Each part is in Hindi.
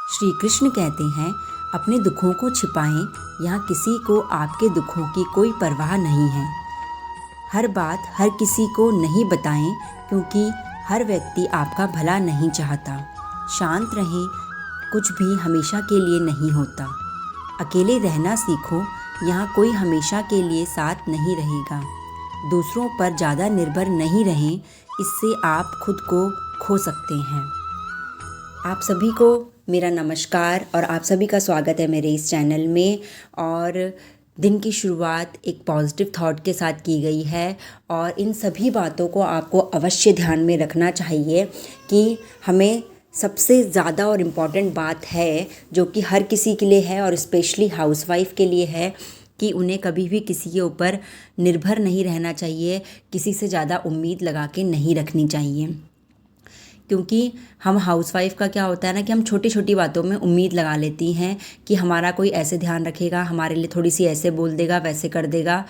श्री कृष्ण कहते हैं, अपने दुखों को छिपाएं, यहाँ किसी को आपके दुखों की कोई परवाह नहीं है। हर बात हर किसी को नहीं बताएं, क्योंकि हर व्यक्ति आपका भला नहीं चाहता। शांत रहें, कुछ भी हमेशा के लिए नहीं होता। अकेले रहना सीखो, यहाँ कोई हमेशा के लिए साथ नहीं रहेगा। दूसरों पर ज़्यादा निर्भर नहीं रहें, इससे आप खुद को खो सकते हैं। आप सभी को मेरा नमस्कार और आप सभी का स्वागत है मेरे इस चैनल में। और दिन की शुरुआत एक पॉजिटिव थॉट के साथ की गई है और इन सभी बातों को आपको अवश्य ध्यान में रखना चाहिए कि हमें सबसे ज़्यादा और इम्पॉर्टेंट बात है जो कि हर किसी के लिए है और स्पेशली हाउसवाइफ के लिए है कि उन्हें कभी भी किसी के ऊपर निर्भर नहीं रहना चाहिए, किसी से ज़्यादा उम्मीद लगा के नहीं रखनी चाहिए। क्योंकि हम हाउसवाइफ का क्या होता है ना कि हम छोटी छोटी बातों में उम्मीद लगा लेती हैं कि हमारा कोई ऐसे ध्यान रखेगा, हमारे लिए थोड़ी सी ऐसे बोल देगा, वैसे कर देगा।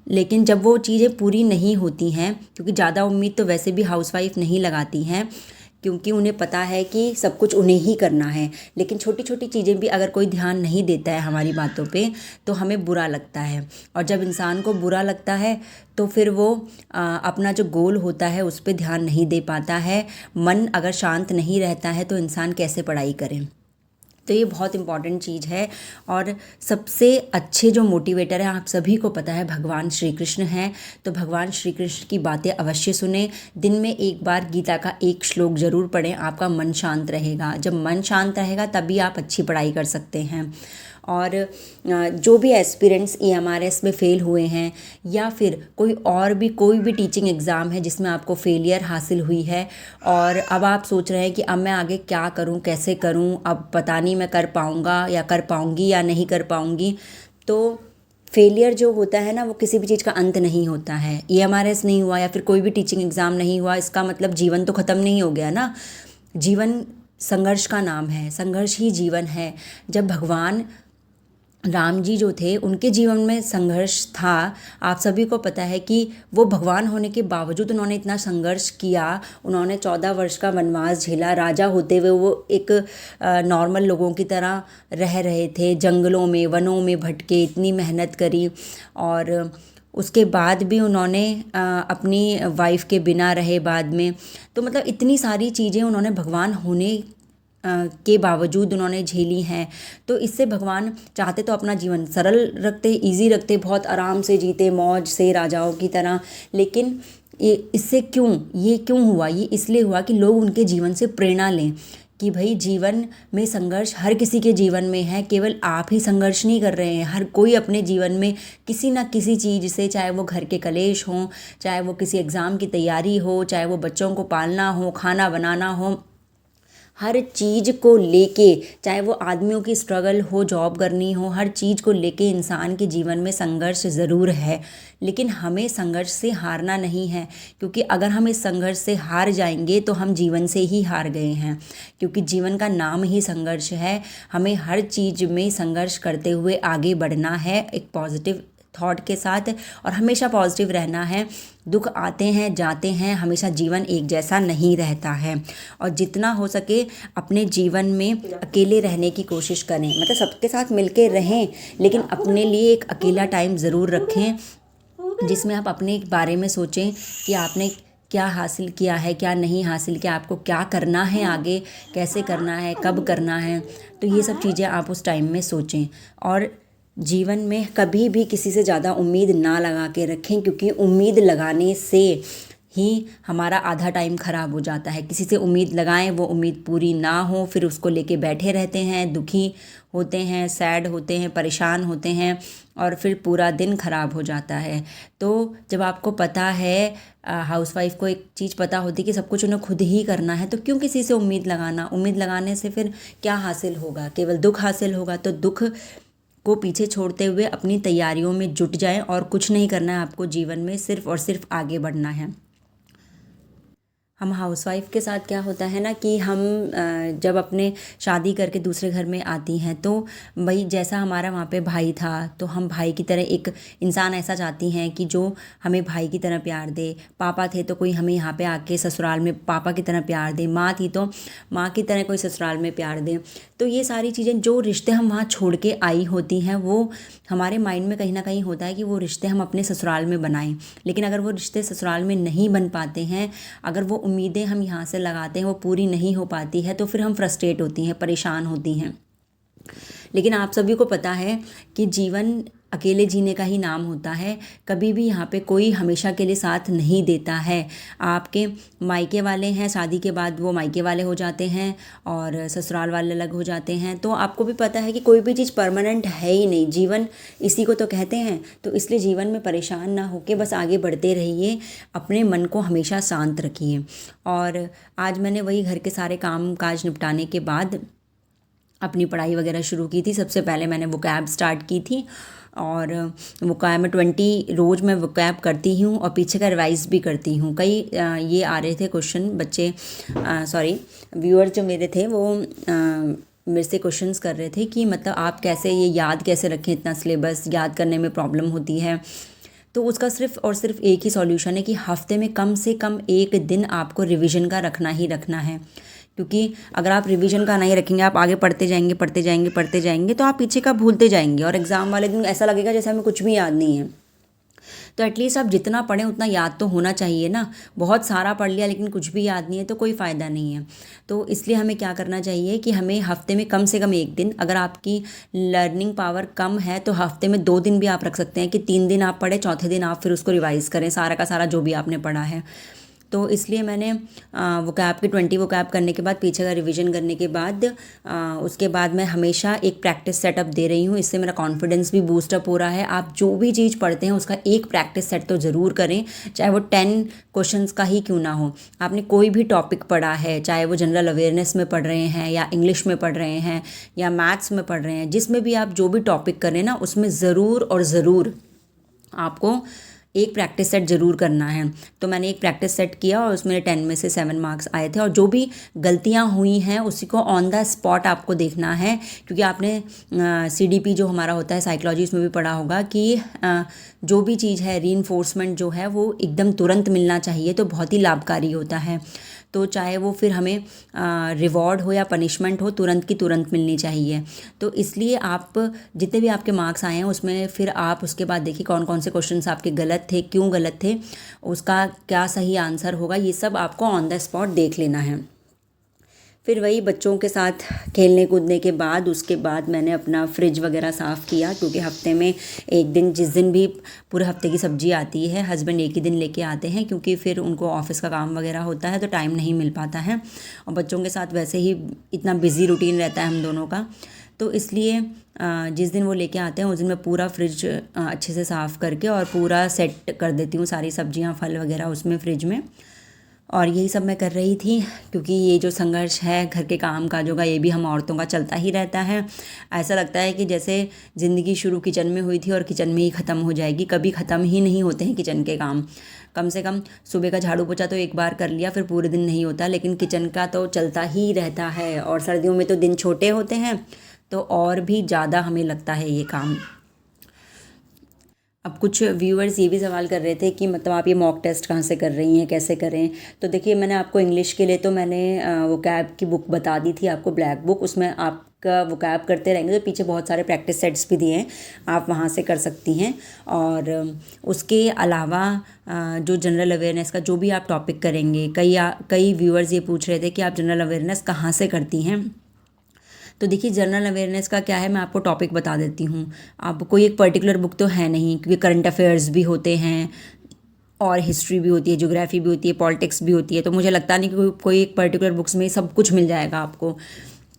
लेकिन जब वो चीज़ें पूरी नहीं होती हैं, क्योंकि ज़्यादा उम्मीद तो वैसे भी हाउसवाइफ नहीं लगाती हैं, क्योंकि उन्हें पता है कि सब कुछ उन्हें ही करना है। लेकिन छोटी छोटी चीज़ें भी अगर कोई ध्यान नहीं देता है हमारी बातों पे तो हमें बुरा लगता है। और जब इंसान को बुरा लगता है तो फिर वो अपना जो गोल होता है उस पर ध्यान नहीं दे पाता है। मन अगर शांत नहीं रहता है तो इंसान कैसे पढ़ाई करे। तो ये बहुत इम्पॉर्टेंट चीज़ है। और सबसे अच्छे जो मोटिवेटर हैं, आप सभी को पता है, भगवान श्री कृष्ण हैं। तो भगवान श्री कृष्ण की बातें अवश्य सुने। दिन में एक बार गीता का एक श्लोक ज़रूर पढ़ें, आपका मन शांत रहेगा। जब मन शांत रहेगा तभी आप अच्छी पढ़ाई कर सकते हैं। और जो भी एस्पिरेंट्स EMRS में फ़ेल हुए हैं या फिर कोई भी टीचिंग एग्ज़ाम है जिसमें आपको फेलियर हासिल हुई है और अब आप सोच रहे हैं कि अब मैं आगे क्या करूं, कैसे करूं, अब पता नहीं मैं कर पाऊंगा या कर पाऊंगी या नहीं कर पाऊंगी। तो फेलियर जो होता है ना, वो किसी भी चीज़ का अंत नहीं होता है। EMRS नहीं हुआ या फिर कोई भी टीचिंग एग्ज़ाम नहीं हुआ, इसका मतलब जीवन तो ख़त्म नहीं हो गया ना। जीवन संघर्ष का नाम है, संघर्ष ही जीवन है। जब भगवान राम जी जो थे उनके जीवन में संघर्ष था, आप सभी को पता है कि वो भगवान होने के बावजूद उन्होंने इतना संघर्ष किया। उन्होंने 14 वर्ष का वनवास झेला। राजा होते हुए वो एक नॉर्मल लोगों की तरह रह रहे थे, जंगलों में वनों में भटके, इतनी मेहनत करी और उसके बाद भी उन्होंने अपनी वाइफ के बिना रहे बाद में। तो मतलब इतनी सारी चीज़ें उन्होंने भगवान होने के बावजूद उन्होंने झेली हैं। तो इससे भगवान चाहते तो अपना जीवन सरल रखते, इजी रखते, बहुत आराम से जीते, मौज से राजाओं की तरह। लेकिन ये क्यों हुआ? ये इसलिए हुआ कि लोग उनके जीवन से प्रेरणा लें कि भाई जीवन में संघर्ष हर किसी के जीवन में है। केवल आप ही संघर्ष नहीं कर रहे हैं, हर कोई अपने जीवन में किसी ना किसी चीज़ से, चाहे वो घर के कलेश हों, चाहे वो किसी एग्ज़ाम की तैयारी हो, चाहे वो बच्चों को पालना हो, खाना बनाना हो, हर चीज़ को लेके, चाहे वो आदमियों की स्ट्रगल हो, जॉब करनी हो, हर चीज़ को लेके इंसान के जीवन में संघर्ष ज़रूर है। लेकिन हमें संघर्ष से हारना नहीं है, क्योंकि अगर हम इस संघर्ष से हार जाएंगे तो हम जीवन से ही हार गए हैं। क्योंकि जीवन का नाम ही संघर्ष है। हमें हर चीज़ में संघर्ष करते हुए आगे बढ़ना है एक पॉजिटिव थॉट के साथ, और हमेशा पॉजिटिव रहना है। दुख आते हैं जाते हैं, हमेशा जीवन एक जैसा नहीं रहता है। और जितना हो सके अपने जीवन में अकेले रहने की कोशिश करें, मतलब सबके साथ मिलके रहें, लेकिन अपने लिए एक अकेला टाइम ज़रूर रखें जिसमें आप अपने बारे में सोचें कि आपने क्या हासिल किया है, क्या नहीं हासिल किया, आपको क्या करना है आगे, कैसे करना है, कब करना है। तो ये सब चीज़ें आप उस टाइम में सोचें। और जीवन में कभी भी किसी से ज़्यादा उम्मीद ना लगा के रखें, क्योंकि उम्मीद लगाने से ही हमारा आधा टाइम ख़राब हो जाता है। किसी से उम्मीद लगाएं, वो उम्मीद पूरी ना हो, फिर उसको लेके बैठे रहते हैं, दुखी होते हैं, सैड होते हैं, परेशान होते हैं और फिर पूरा दिन ख़राब हो जाता है। तो जब आपको पता है, हाउसवाइफ को एक चीज़ पता होती है कि सब कुछ उन्हें खुद ही करना है, तो क्यों किसी से उम्मीद लगाना? उम्मीद लगाने से फिर क्या हासिल होगा? केवल दुख हासिल होगा। तो दुख को पीछे छोड़ते हुए अपनी तैयारियों में जुट जाएं और कुछ नहीं करना है आपको जीवन में, सिर्फ और सिर्फ आगे बढ़ना है। हम हाउसवाइफ के साथ क्या होता है ना कि हम जब अपने शादी करके दूसरे घर में आती हैं तो वही जैसा हमारा वहाँ पे भाई था तो हम भाई की तरह एक इंसान ऐसा चाहती हैं कि जो हमें भाई की तरह प्यार दे। पापा थे तो कोई हमें यहाँ पे आके ससुराल में पापा की तरह प्यार दे, माँ थी तो माँ की तरह कोई ससुराल में प्यार दे। तो ये सारी चीज़ें जो रिश्ते हम वहाँ छोड़ के आई होती हैं वो हमारे माइंड में कहीं ना कहीं होता है कि वो रिश्ते हम अपने ससुराल में बनाएं। लेकिन अगर वो रिश्ते ससुराल में नहीं बन पाते हैं, अगर वो उम्मीदें हम यहाँ से लगाते हैं वो पूरी नहीं हो पाती है तो फिर हम फ्रस्ट्रेट होती हैं, परेशान होती हैं। लेकिन आप सभी को पता है कि जीवन अकेले जीने का ही नाम होता है। कभी भी यहाँ पे कोई हमेशा के लिए साथ नहीं देता है। आपके मायके वाले हैं, शादी के बाद वो मायके वाले हो जाते हैं और ससुराल वाले अलग हो जाते हैं। तो आपको भी पता है कि कोई भी चीज़ परमानेंट है ही नहीं, जीवन इसी को तो कहते हैं। तो इसलिए जीवन में परेशान ना होके बस आगे बढ़ते रहिए, अपने मन को हमेशा शांत रखिए। और आज मैंने वही घर के सारे काम काज निपटाने के बाद अपनी पढ़ाई वगैरह शुरू की थी। सबसे पहले मैंने वोकैब स्टार्ट की थी और वोकैब में 20 रोज़ मैं वोकैब करती हूँ और पीछे का रिवाइज भी करती हूँ। कई ये आ रहे थे क्वेश्चन, बच्चे व्यूअर्स जो मेरे थे वो मेरे से क्वेश्चंस कर रहे थे कि मतलब आप कैसे ये याद कैसे रखें, इतना सिलेबस याद करने में प्रॉब्लम होती है। तो उसका सिर्फ़ और सिर्फ एक ही सॉल्यूशन है कि हफ्ते में कम से कम एक दिन आपको रिवीजन का रखना ही रखना है। क्योंकि अगर आप रिवीजन का नहीं रखेंगे, आप आगे पढ़ते जाएंगे पढ़ते जाएंगे पढ़ते जाएंगे तो आप पीछे का भूलते जाएंगे और एग्ज़ाम वाले दिन ऐसा लगेगा जैसे हमें कुछ भी याद नहीं है। तो एटलीस्ट आप जितना पढ़ें उतना याद तो होना चाहिए ना। बहुत सारा पढ़ लिया लेकिन कुछ भी याद नहीं है तो कोई फ़ायदा नहीं है। तो इसलिए हमें क्या करना चाहिए कि हमें हफ्ते में कम से कम एक दिन, अगर आपकी लर्निंग पावर कम है तो हफ्ते में 2 दिन भी आप रख सकते हैं कि 3 दिन आप पढ़ें, चौथे दिन आप फिर उसको रिवाइज़ करें सारा का सारा जो भी आपने पढ़ा है। तो इसलिए मैंने वोकैब के 20 वोकैब करने के बाद पीछे का रिवीजन करने के बाद उसके बाद मैं हमेशा एक प्रैक्टिस सेटअप दे रही हूँ। इससे मेरा कॉन्फिडेंस भी बूस्टअप हो रहा है। आप जो भी चीज़ पढ़ते हैं उसका एक प्रैक्टिस सेट तो ज़रूर करें, चाहे वो 10 क्वेश्चंस का ही क्यों ना हो। आपने कोई भी टॉपिक पढ़ा है, चाहे वो जनरल अवेयरनेस में पढ़ रहे हैं या इंग्लिश में पढ़ रहे हैं या मैथ्स में पढ़ रहे हैं, जिसमें भी आप जो भी टॉपिक करें ना उसमें ज़रूर और ज़रूर आपको एक प्रैक्टिस सेट ज़रूर करना है। तो मैंने एक प्रैक्टिस सेट किया और उसमें 10 में से 7 मार्क्स आए थे। और जो भी गलतियां हुई हैं उसी को ऑन द स्पॉट आपको देखना है, क्योंकि आपने CDP जो हमारा होता है साइकोलॉजी, उसमें भी पढ़ा होगा कि जो भी चीज़ है रीइंफोर्समेंट जो है वो एकदम तुरंत मिलना चाहिए, तो बहुत ही लाभकारी होता है। तो चाहे वो फिर हमें रिवॉर्ड हो या पनिशमेंट हो, तुरंत की तुरंत मिलनी चाहिए। तो इसलिए आप जितने भी आपके मार्क्स आए हैं उसमें फिर आप उसके बाद देखिए कौन कौन से क्वेश्चंस आपके गलत थे, क्यों गलत थे, उसका क्या सही आंसर होगा, ये सब आपको ऑन द स्पॉट देख लेना है। फिर वही बच्चों के साथ खेलने कूदने के बाद उसके बाद मैंने अपना फ्रिज वगैरह साफ़ किया, क्योंकि हफ्ते में एक दिन, जिस दिन भी पूरे हफ्ते की सब्ज़ी आती है, हस्बैंड एक ही दिन लेके आते हैं, क्योंकि फिर उनको ऑफिस का काम वगैरह होता है तो टाइम नहीं मिल पाता है। और बच्चों के साथ वैसे ही इतना बिज़ी रूटीन रहता है हम दोनों का, तो इसलिए जिस दिन वो लेके आते हैं उस दिन मैं पूरा फ्रिज अच्छे से साफ़ करके और पूरा सेट कर देती हूँ सारी सब्जियाँ फल वगैरह उसमें फ्रिज में। और यही सब मैं कर रही थी, क्योंकि ये जो संघर्ष है घर के काम काजों का, ये भी हम औरतों का चलता ही रहता है। ऐसा लगता है कि जैसे ज़िंदगी शुरू किचन में हुई थी और किचन में ही ख़त्म हो जाएगी, कभी ख़त्म ही नहीं होते हैं किचन के काम। कम से कम सुबह का झाड़ू पोछा तो एक बार कर लिया, फिर पूरे दिन नहीं होता, लेकिन किचन का तो चलता ही रहता है। और सर्दियों में तो दिन छोटे होते हैं तो और भी ज़्यादा हमें लगता है ये काम। अब कुछ व्यूअर्स ये भी सवाल कर रहे थे कि मतलब आप ये मॉक टेस्ट कहाँ से कर रही हैं, कैसे करें। तो देखिए, मैंने आपको इंग्लिश के लिए तो मैंने वोकैब की बुक बता दी थी आपको, ब्लैक बुक, उसमें आपका वोकैब करते रहेंगे तो पीछे बहुत सारे प्रैक्टिस सेट्स भी दिए हैं, आप वहाँ से कर सकती हैं। और उसके अलावा जो जनरल अवेयरनेस का जो भी आप टॉपिक करेंगे, कई व्यूअर्स ये पूछ रहे थे कि आप जनरल अवेयरनेस कहाँ से करती हैं। तो देखिए, जनरल अवेयरनेस का क्या है, मैं आपको टॉपिक बता देती हूँ। अब कोई एक पर्टिकुलर बुक तो है नहीं, क्योंकि करंट अफेयर्स भी होते हैं और हिस्ट्री भी होती है, ज्योग्राफी भी होती है, पॉलिटिक्स भी होती है। तो मुझे लगता नहीं कि कोई एक पर्टिकुलर बुक्स में सब कुछ मिल जाएगा आपको।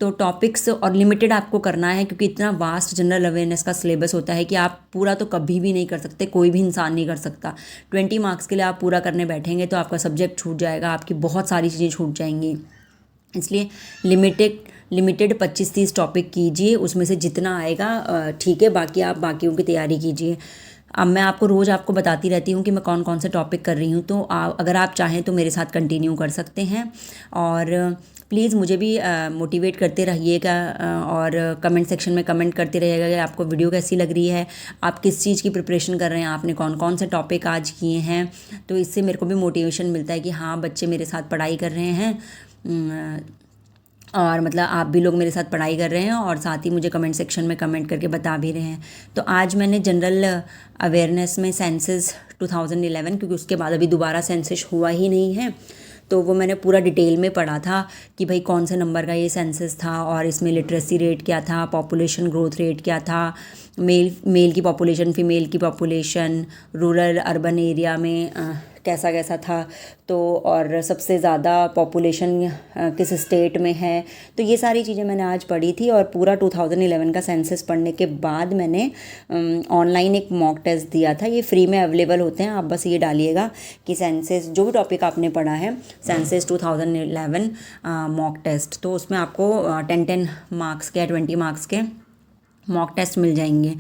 तो टॉपिक्स और लिमिटेड आपको करना है, क्योंकि इतना वास्ट जनरल अवेयरनेस का सिलेबस होता है कि आप पूरा तो कभी भी नहीं कर सकते, कोई भी इंसान नहीं कर सकता। 20 मार्क्स के लिए आप पूरा करने बैठेंगे तो आपका सब्जेक्ट छूट जाएगा, आपकी बहुत सारी चीज़ें छूट जाएंगी। इसलिए लिमिटेड 25-30 टॉपिक कीजिए, उसमें से जितना आएगा ठीक है, बाकी आप बाकियों की तैयारी कीजिए। अब मैं आपको रोज़ आपको बताती रहती हूँ कि मैं कौन कौन से टॉपिक कर रही हूँ, तो अगर आप चाहें तो मेरे साथ कंटिन्यू कर सकते हैं। और प्लीज़ मुझे भी मोटिवेट करते रहिएगा और कमेंट सेक्शन में कमेंट करते रहिएगा कि आपको वीडियो कैसी लग रही है, आप किस चीज़ की प्रिपरेशन कर रहे हैं, आपने कौन कौन से टॉपिक आज किए हैं। तो इससे मेरे को भी मोटिवेशन मिलता है कि हाँ, बच्चे मेरे साथ पढ़ाई कर रहे हैं और मतलब आप भी लोग मेरे साथ पढ़ाई कर रहे हैं और साथ ही मुझे कमेंट सेक्शन में कमेंट करके बता भी रहे हैं। तो आज मैंने जनरल अवेयरनेस में सेंसस 2011, क्योंकि उसके बाद अभी दोबारा सेंसस हुआ ही नहीं है, तो वो मैंने पूरा डिटेल में पढ़ा था कि भाई कौन से नंबर का ये सेंसस था और इसमें लिटरेसी रेट क्या था, पॉपुलेशन ग्रोथ रेट क्या था, मेल की पॉपुलेशन, फीमेल की पॉपुलेशन, रूरल अर्बन एरिया में कैसा कैसा था, तो और सबसे ज़्यादा पॉपुलेशन किस स्टेट में है। तो ये सारी चीज़ें मैंने आज पढ़ी थी और पूरा 2011 का सेंसस पढ़ने के बाद मैंने ऑनलाइन एक मॉक टेस्ट दिया था। ये फ्री में अवेलेबल होते हैं, आप बस ये डालिएगा कि सेंसस जो भी टॉपिक आपने पढ़ा है सेंसस 2011 मॉक टेस्ट, तो उसमें आपको 10 मार्क्स के 20 मार्क्स के मॉक टेस्ट मिल जाएंगे।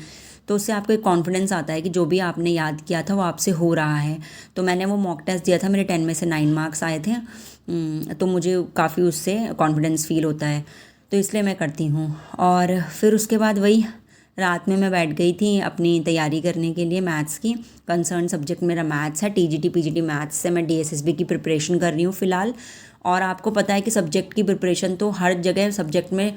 तो उससे आपको एक कॉन्फिडेंस आता है कि जो भी आपने याद किया था वो आपसे हो रहा है। तो मैंने वो मॉक टेस्ट दिया था, मेरे 10 में से 9 मार्क्स आए थे, तो मुझे काफ़ी उससे कॉन्फिडेंस फील होता है, तो इसलिए मैं करती हूँ। और फिर उसके बाद वही रात में मैं बैठ गई थी अपनी तैयारी करने के लिए मैथ्स की। कंसर्न सब्जेक्ट मेरा मैथ्स है, टीजीटी पीजीटी मैथ्स से मैं डीएसएसबी की प्रिपरेशन कर रही हूँ फ़िलहाल। और आपको पता है कि सब्जेक्ट की प्रिपरेशन तो हर जगह सब्जेक्ट में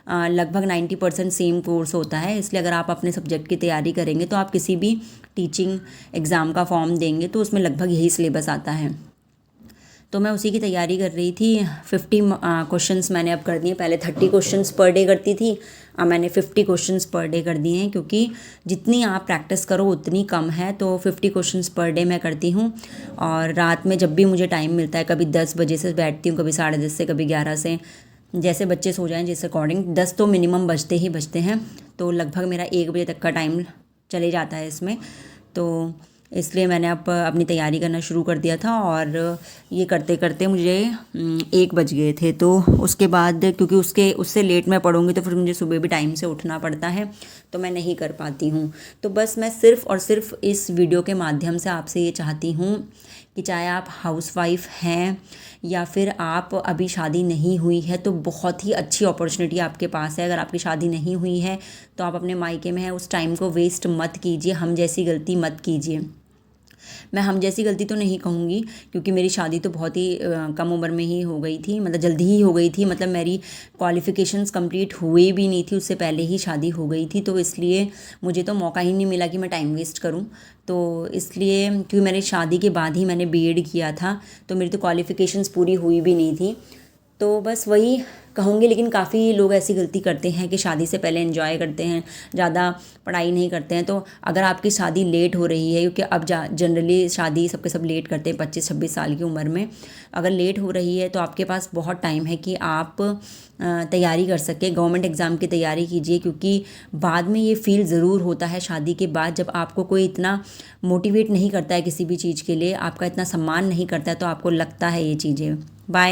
लगभग 90% सेम कोर्स होता है, इसलिए अगर आप अपने सब्जेक्ट की तैयारी करेंगे तो आप किसी भी टीचिंग एग्ज़ाम का फॉर्म देंगे तो उसमें लगभग यही सिलेबस आता है। तो मैं उसी की तैयारी कर रही थी। 50 क्वेश्चंस मैंने अब कर दिए, पहले 30 क्वेश्चंस पर डे करती थी, अब मैंने 50 क्वेश्चंस पर डे कर दिए हैं, क्योंकि जितनी आप प्रैक्टिस करो उतनी कम है। तो 50 क्वेश्चंस पर डे मैं करती हूँ और रात में जब भी मुझे टाइम मिलता है, कभी 10 बजे से बैठती हूँ, कभी 10:30 से, कभी 11 से, जैसे बच्चे सो जाएं जिस अकॉर्डिंग। 10 तो मिनिमम बजते ही बजते हैं, तो लगभग मेरा 1 बजे तक का टाइम चले जाता है इसमें। तो इसलिए मैंने अब अपनी तैयारी करना शुरू कर दिया था और ये करते करते मुझे 1 बज गए थे। तो उसके बाद क्योंकि उससे लेट मैं पढ़ूंगी तो फिर मुझे सुबह भी टाइम से उठना पड़ता है, तो मैं नहीं कर पाती हूँ। तो बस मैं सिर्फ़ और सिर्फ इस वीडियो के माध्यम से आपसे ये चाहती हूँ कि चाहे आप हाउसवाइफ हैं या फिर आप अभी शादी नहीं हुई है, तो बहुत ही अच्छी अपॉर्चुनिटी आपके पास है। अगर आपकी शादी नहीं हुई है तो आप अपने मायके में हैं, उस टाइम को वेस्ट मत कीजिए, हम जैसी गलती मत कीजिए। मैं हम जैसी गलती तो नहीं कहूँगी, क्योंकि मेरी शादी तो बहुत ही कम उम्र में ही हो गई थी, मतलब जल्दी ही हो गई थी, मतलब मेरी क्वालिफ़िकेशंस कंप्लीट हुई भी नहीं थी, उससे पहले ही शादी हो गई थी। तो इसलिए मुझे तो मौका ही नहीं मिला कि मैं टाइम वेस्ट करूँ। तो इसलिए क्योंकि मैंने शादी के बाद ही मैंने बीएड किया था, तो मेरी तो क्वालिफ़िकेशंस पूरी हुई भी नहीं थी। तो बस वही कहूँगी, लेकिन काफ़ी लोग ऐसी गलती करते हैं कि शादी से पहले एंजॉय करते हैं, ज़्यादा पढ़ाई नहीं करते हैं। तो अगर आपकी शादी लेट हो रही है, क्योंकि अब जनरली शादी सबके सब लेट करते हैं 25-26 साल की उम्र में, अगर लेट हो रही है तो आपके पास बहुत टाइम है कि आप तैयारी कर सकें, गवर्नमेंट एग्ज़ाम की तैयारी कीजिए। क्योंकि बाद में ये फील ज़रूर होता है शादी के बाद, जब आपको कोई इतना मोटिवेट नहीं करता है किसी भी चीज़ के लिए, आपका इतना सम्मान नहीं करता है, तो आपको लगता है ये चीज़ें। बाय।